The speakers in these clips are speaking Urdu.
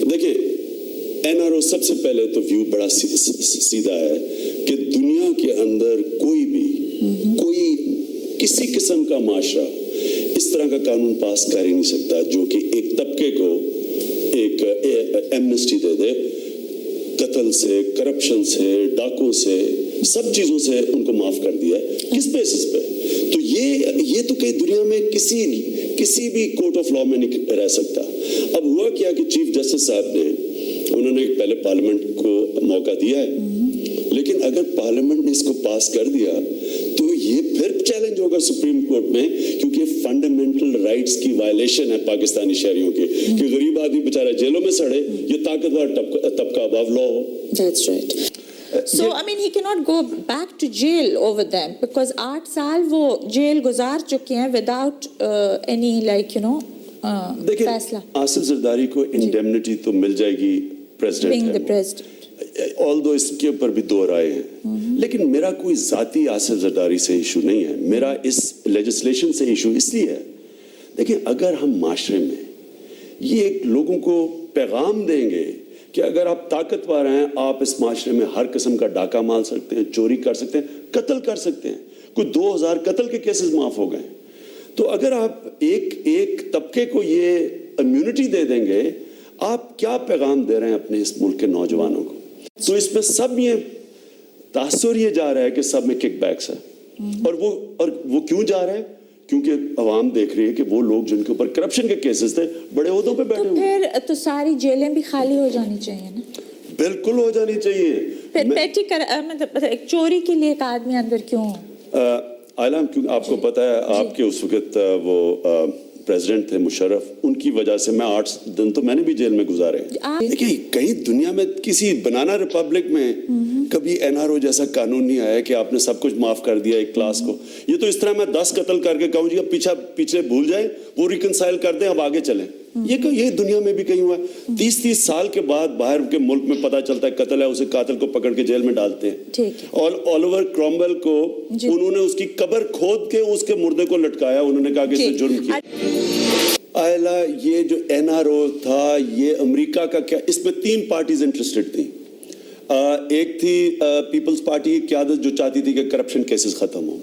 دیکھیں NRO سب سے پہلے تو ویو بڑا سیدھا ہے کہ دنیا کے اندر کوئی کسی قسم کا معاشرہ اس طرح کا قانون پاس کر ہی نہیں سکتا جو کہ ایک طبقے کو ایک ایمنسٹی دے دے، قتل سے، کرپشن سے، ڈاکوں سے، سب چیزوں سے ان کو معاف کر دیا ہے۔ کس بیسس پہ؟ تو یہ تو کئی دنیا میں کسی بھی کورٹ آف لا میں نہیں رہ سکتا۔ اب ہوا کیا کہ چیف جسٹس صاحب نے انہوں نے پہلے پارلیمنٹ کو موقع دیا ہے، لیکن اگر پارلیمنٹ نے اس کو پاس کر دیا تو یہ پھر چیلنج ہوگا سپریم کورٹ میں، کیونکہ فنڈامنٹل رائٹس کی وائلیشن ہے پاکستانی شہریوں کے، کہ غریب آدمی بیچارہ جیلوں میں سڑے، یہ طاقتور طبقہ above law who. That's right. So, I mean, he cannot go back to jail over them because 8 سال وہ جیل گزار چکے ہیں without any like, دیکھیں فیصلہ۔ آصف زرداری کو انڈیمنٹی تو مل جائے گی Being the پریزیڈنٹ president. آل دو اس کے اوپر بھی دو رائے ہیں، لیکن میرا کوئی ذاتی آصف زرداری سے ایشو نہیں ہے، میرا اس لیجسلیشن سے ایشو اس لیے ہے، دیکھیں اگر ہم معاشرے میں یہ لوگوں کو پیغام دیں گے کہ اگر آپ طاقتور ہیں آپ اس معاشرے میں ہر قسم کا ڈاکہ مال سکتے ہیں، چوری کر سکتے ہیں، قتل کر سکتے ہیں، کوئی 2000 قتل کے کیسز معاف ہو گئے، تو اگر آپ ایک طبقے کو یہ امیونٹی دے دیں گے، آپ کیا پیغام دے رہے ہیں اپنے اس ملک کے نوجوانوں کو؟ تو اس میں سب یہ تاثر یہ جا رہا ہے کہ سب میں کک بیکس ہے، اور وہ کیوں جا رہا ہے؟ کیونکہ عوام دیکھ رہی ہے کہ وہ لوگ جن کے اوپر کرپشن کے کیسز تھے بڑے عہدوں پہ بیٹھے ہوئے، پھر تو ساری جیلیں بھی خالی ہو جانی چاہیے نا؟ بالکل ہو جانی چاہیے۔ پھر پیٹی مطلب چوری کے لیے ایک آدمی اندر کیوں؟ عالم کیوں آپ کو پتا ہے آپ کے اس وقت وہ پریزیڈنٹ تھے مشرف، ان کی وجہ سے میں 8 دن تو میں نے بھی جیل میں گزارے ہیں۔ دیکھیں کہیں دنیا میں کسی بنانا ریپبلک میں کبھی NRO جیسا قانون نہیں آیا کہ آپ نے سب کچھ معاف کر دیا ایک کلاس کو۔ یہ تو اس طرح میں 10 قتل کر کے کہوں جی اب پیچھے بھول جائیں، وہ ریکنسائل کر دیں، اب آگے چلیں۔ یہ دنیا میں بھی کہیں ہوا ہے۔ 30 سال کے بعد باہر کے ملک میں پتہ چلتا ہے قتل ہے، اسے قاتل کو پکڑ کے جیل میں ڈالتے ہیں۔ الیور کرومویل کو انہوں نے اس کی قبر کھود کے اس کے مردے کو لٹکایا، انہوں نے کہا کہ اس نے جرم کیا۔ آئلہ یہ جو NRO تھا یہ امریکہ کا کیا، اس میں 3 پارٹیز انٹرسٹڈ تھیں۔ ایک تھی پیپلز پارٹی کی قیادت جو چاہتی تھی کہ کرپشن کیسز ختم ہوں،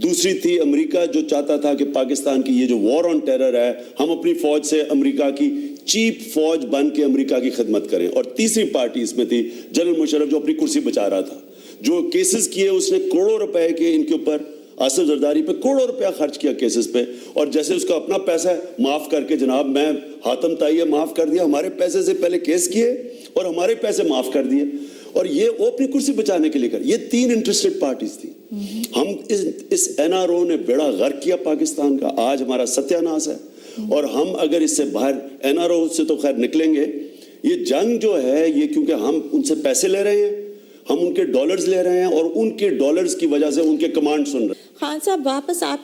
دوسری تھی امریکہ جو چاہتا تھا کہ پاکستان کی یہ جو وار آن ٹیرر ہے ہم اپنی فوج سے امریکہ کی چیپ فوج بن کے امریکہ کی خدمت کریں، اور تیسری پارٹی اس میں تھی جنرل مشرف جو اپنی کرسی بچا رہا تھا، جو کیسز کیے اس نے کروڑوں روپے کے ان کے اوپر، آصف زرداری پہ کروڑوں روپیہ خرچ کیا کیسز پہ، اور جیسے اس کا اپنا پیسہ معاف کر کے جناب میں حاتم طائیہ معاف کر دیا، ہمارے پیسے سے پہلے کیس کیے اور ہمارے پیسے معاف کر دیے، اور یہ وہ اپنی کرسی بچانے کے لیے کر، یہ 3 انٹرسٹڈ پارٹیز تھی۔ ہم اس NRO نے بیڑا غرق کیا پاکستان کا، آج ہمارا ستیہ ناس ہے، اور ہم اگر اس سے باہر NRO سے تو خیر نکلیں گے، یہ جنگ جو ہے یہ کیونکہ ہم ان سے پیسے لے رہے ہیں، ہم ان کے ڈالرز لے رہے ہیں، اور ان کے ڈالرز کی وجہ سے ان کے کمانڈ سن رہے ہیں۔ خان صاحب واپس آپ